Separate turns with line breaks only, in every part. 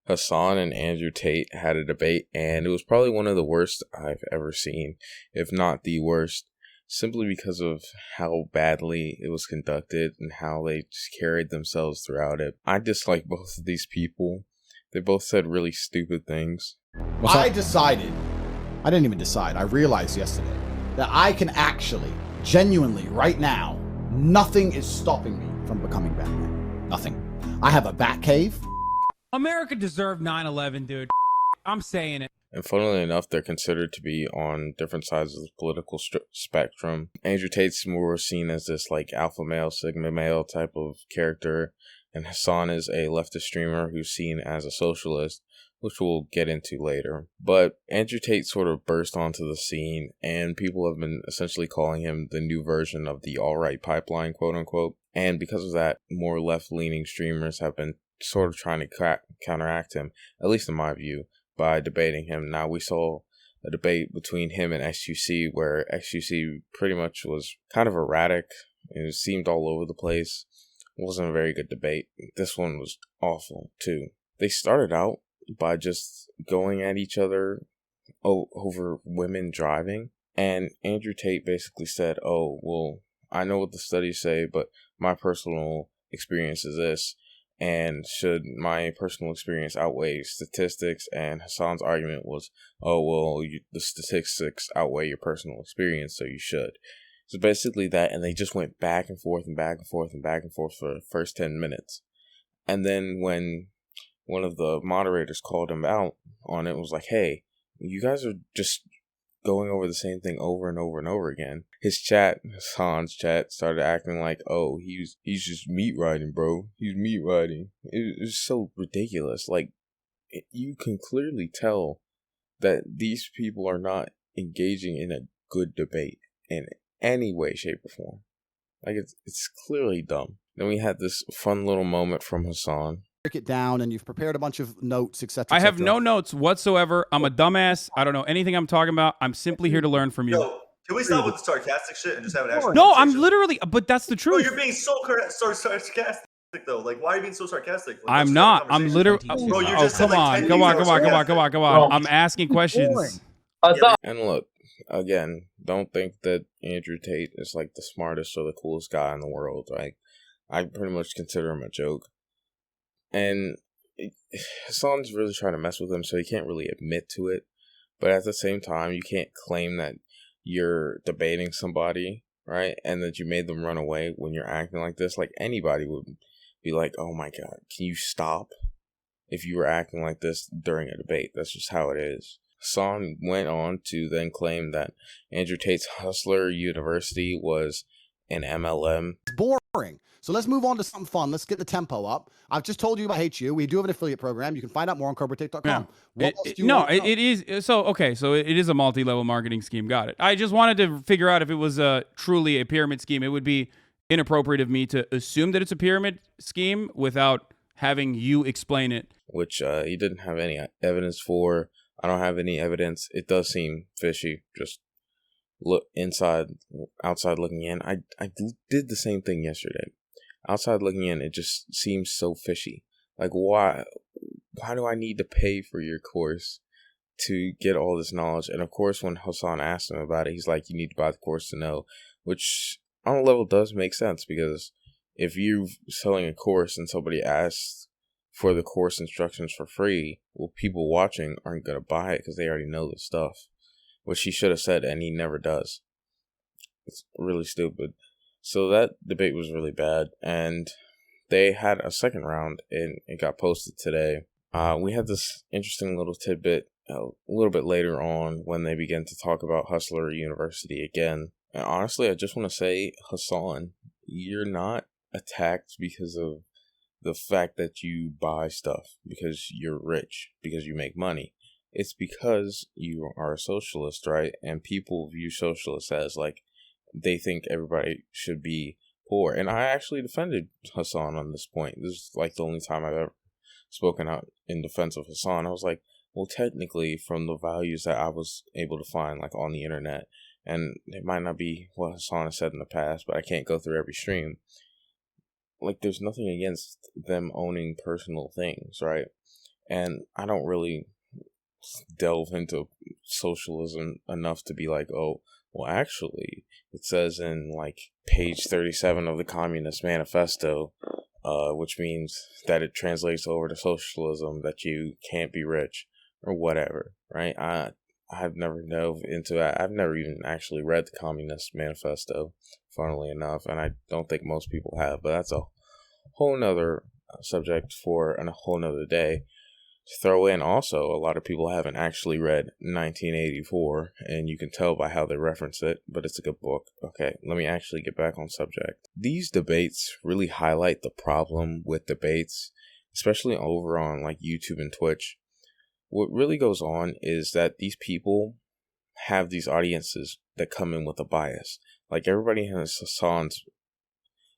Hasan and Andrew Tate had a debate, and it was probably one of the worst I've ever seen, if not the worst, simply because of how badly it was conducted and how they just carried themselves throughout it. I dislike both of these people. They both said really stupid things.
I didn't even decide. I realized yesterday that I can actually, genuinely, right now, nothing is stopping me from becoming Batman. Nothing. I have a Batcave.
America deserved 9/11, dude. I'm saying it.
And funnily enough, they're considered to be on different sides of the political spectrum. Andrew Tate's more seen as this like alpha male, sigma male type of character, and Hasan is a leftist streamer who's seen as a socialist, which we'll get into later. But Andrew Tate sort of burst onto the scene, and people have been essentially calling him the new version of the alt-right pipeline, quote unquote. And because of that, more left-leaning streamers have been sort of trying to counteract him, at least in my view, by debating him. Now, we saw a debate between him and XQC, where XQC pretty much was kind of erratic. It seemed all over the place. It wasn't a very good debate. This one was awful, too. They started out by just going at each other over women driving. And Andrew Tate basically said, oh, well, I know what the studies say, but my personal experience is this. And should my personal experience outweigh statistics? And Hasan's argument was, oh, well, the statistics outweigh your personal experience, so you should. So basically that, and they just went back and forth and back and forth and back and forth for the first 10 minutes. And then when one of the moderators called him out on it, was like, hey, you guys are just going over the same thing over and over and over again. His chat, Hasan's chat, started acting like, oh, he's just meat riding, bro. He's meat riding. It was so ridiculous. Like, you can clearly tell that these people are not engaging in a good debate in any way, shape, or form. Like, it's clearly dumb. Then we had this fun little moment from Hasan.
It down, and you've prepared a bunch of notes, etc.
I have no notes whatsoever. I'm a dumbass. I don't know anything I'm talking about. I'm simply here to learn from you.
Yo, can we stop with the sarcastic shit and just have an actual
No, I'm literally, but that's the truth.
Bro, you're being so sarcastic though. Like, why are you being so sarcastic? Like,
I'm not. I'm literally.
Bro, you just
come on. I'm asking questions.
And look, again, don't think that Andrew Tate is like the smartest or the coolest guy in the world. Like, I pretty much consider him a joke. And Hasan's really trying to mess with him, so he can't really admit to it. But at the same time, you can't claim that you're debating somebody, right? And that you made them run away when you're acting like this. Like, anybody would be like, oh my God, can you stop? If you were acting like this during a debate. That's just how it is. Hasan went on to then claim that Andrew Tate's Hustler University was an MLM.
It's boring. So let's move on to something fun. Let's get the tempo up. I've just told you about HU. We do have an affiliate program. You can find out more on CobraTate.com.
Yeah. It is. So it is a multi-level marketing scheme. Got it. I just wanted to figure out if it was truly a pyramid scheme. It would be inappropriate of me to assume that it's a pyramid scheme without having you explain it.
Which he didn't have any evidence for. I don't have any evidence. It does seem fishy. Just look outside looking in. I did the same thing yesterday. Outside looking in, it just seems so fishy. Like, why do I need to pay for your course to get all this knowledge? And of course, when Hasan asked him about it, he's like, you need to buy the course to know, which on a level does make sense, because if you're selling a course and somebody asks for the course instructions for free, well, people watching aren't going to buy it because they already know the stuff, which he should have said, and he never does. It's really stupid. So that debate was really bad, and they had a second round, and it got posted today. We had this interesting little tidbit a little bit later on when they began to talk about Hustler University again. And honestly, I just want to say, Hasan, you're not attacked because of the fact that you buy stuff, because you're rich, because you make money. It's because you are a socialist, right? And people view socialists as like, they think everybody should be poor. And I actually defended Hasan on this point. This is like the only time I've ever spoken out in defense of Hasan. I was like, well, technically, from the values that I was able to find like on the internet, and it might not be what Hasan has said in the past, but I can't go through every stream. Like, there's nothing against them owning personal things, right? And I don't really delve into socialism enough to be like, oh, well, actually, it says in like page 37 of the Communist Manifesto, which means that it translates over to socialism that you can't be rich or whatever, right? I've never dove into that. I've never even actually read the Communist Manifesto, funnily enough, and I don't think most people have, but that's a whole nother subject for a whole nother day. To throw in also, a lot of people haven't actually read 1984, and you can tell by how they reference it, but it's a good book. Okay, let me actually get back on subject. These debates really highlight the problem with debates, especially over on like YouTube and Twitch. What really goes on is that these people have these audiences that come in with a bias. Like everybody in Hasan's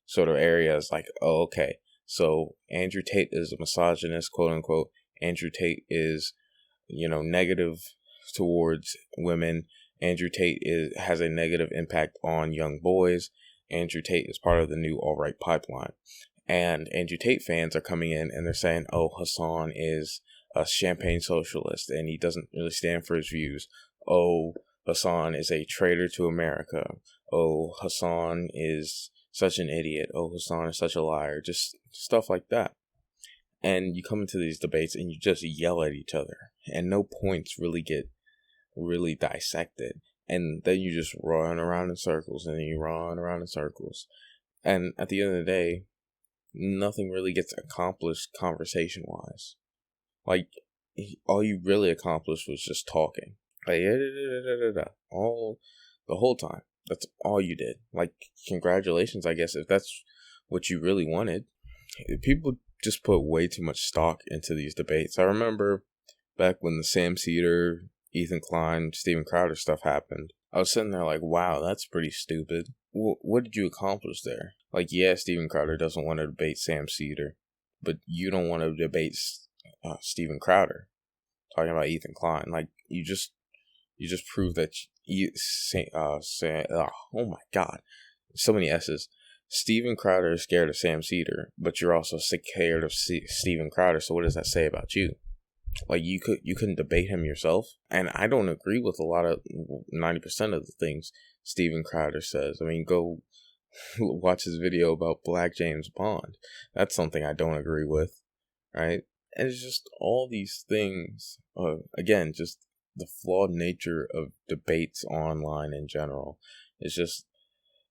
sort of area is like, oh, okay, so Andrew Tate is a misogynist, quote unquote. Andrew Tate is, negative towards women. Andrew Tate has a negative impact on young boys. Andrew Tate is part of the new alt-right pipeline. And Andrew Tate fans are coming in and they're saying, oh, Hasan is a champagne socialist and he doesn't really stand for his views. Oh, Hasan is a traitor to America. Oh, Hasan is such an idiot. Oh, Hasan is such a liar. Just stuff like that. And you come into these debates and you just yell at each other. And no points really get really dissected. And then you just run around in circles and then you run around in circles. And at the end of the day, nothing really gets accomplished conversation-wise. Like, all you really accomplished was just talking. Like, all the whole time. That's all you did. Like, congratulations, I guess, if that's what you really wanted. People just put way too much stock into these debates. I remember back when the Sam Cedar, Ethan Klein, Steven Crowder stuff happened. I was sitting there like, wow, that's pretty stupid. What did you accomplish there? Like, yeah, Steven Crowder doesn't want to debate Sam Cedar, but you don't want to debate Steven Crowder. Talking about Ethan Klein, like you just proved that oh my God, so many S's. Steven Crowder is scared of Sam Cedar, but you're also scared of Steven Crowder. So what does that say about you? Like you couldn't debate him yourself, and I don't agree with a lot of 90% of the things Steven Crowder says. I mean, go watch his video about Black James Bond. That's something I don't agree with, right? And it's just all these things. Again, just the flawed nature of debates online in general. It's just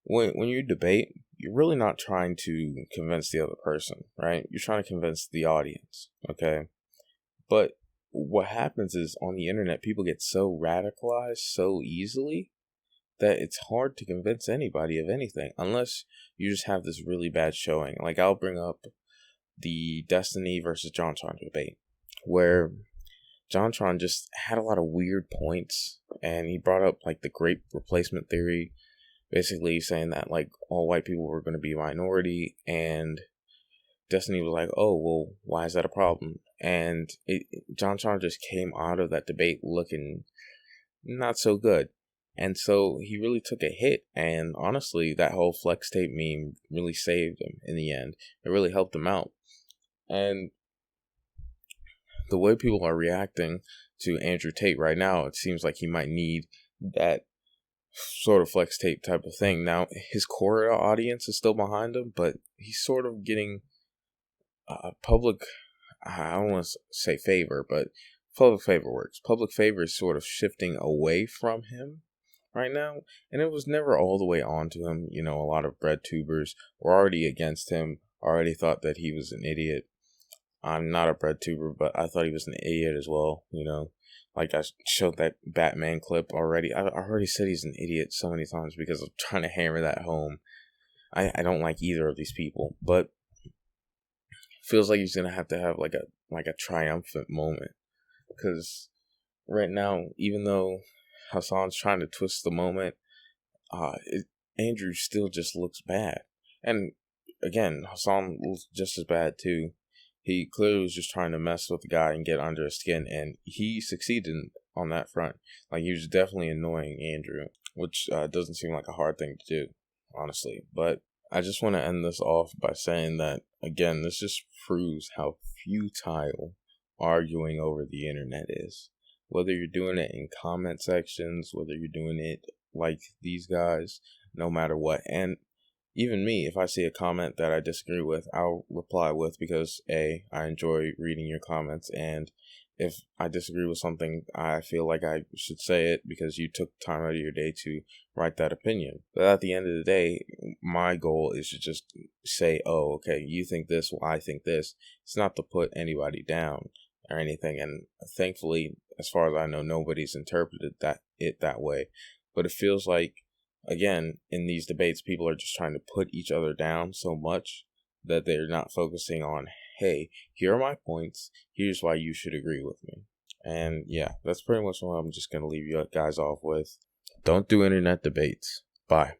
when you debate, you're really not trying to convince the other person, right? You're trying to convince the audience, okay? But what happens is on the internet, people get so radicalized so easily that it's hard to convince anybody of anything unless you just have this really bad showing. Like, I'll bring up the Destiny versus JonTron debate, where JonTron just had a lot of weird points, and he brought up, like, the great replacement theory, basically saying that, like, all white people were going to be a minority, and Destiny was like, oh, well, why is that a problem? And JonTron just came out of that debate looking not so good. And so he really took a hit, and honestly, that whole flex tape meme really saved him in the end. It really helped him out. And the way people are reacting to Andrew Tate right now, it seems like he might need that sort of flex tape type of thing. Now, his core audience is still behind him, but he's sort of getting public, I don't want to say favor, but public favor works. Public favor is sort of shifting away from him right now, and it was never all the way on to him. You know, a lot of bread tubers were already against him, already thought that he was an idiot. I'm not a bread tuber, but I thought he was an idiot as well, you know. Like, I showed that Batman clip already. I already said he's an idiot so many times because I'm trying to hammer that home. I don't like either of these people, but feels like he's gonna have to have like a triumphant moment, because right now, even though Hasan's trying to twist the moment, Andrew still just looks bad. And again, Hasan looks just as bad too. He clearly was just trying to mess with the guy and get under his skin, and he succeeded on that front. Like, he was definitely annoying Andrew, which doesn't seem like a hard thing to do, honestly. But I just want to end this off by saying that, again, this just proves how futile arguing over the internet is. Whether you're doing it in comment sections, whether you're doing it like these guys, no matter what. And even me, if I see a comment that I disagree with, I'll reply with, because A, I enjoy reading your comments, and if I disagree with something, I feel like I should say it because you took time out of your day to write that opinion. But at the end of the day, my goal is to just say, oh, okay, you think this, well, I think this. It's not to put anybody down or anything. And thankfully, as far as I know, nobody's interpreted it that way. But it feels like, again, in these debates, people are just trying to put each other down so much that they're not focusing on, hey, here are my points. Here's why you should agree with me. And yeah, that's pretty much what I'm just going to leave you guys off with. Don't do internet debates. Bye.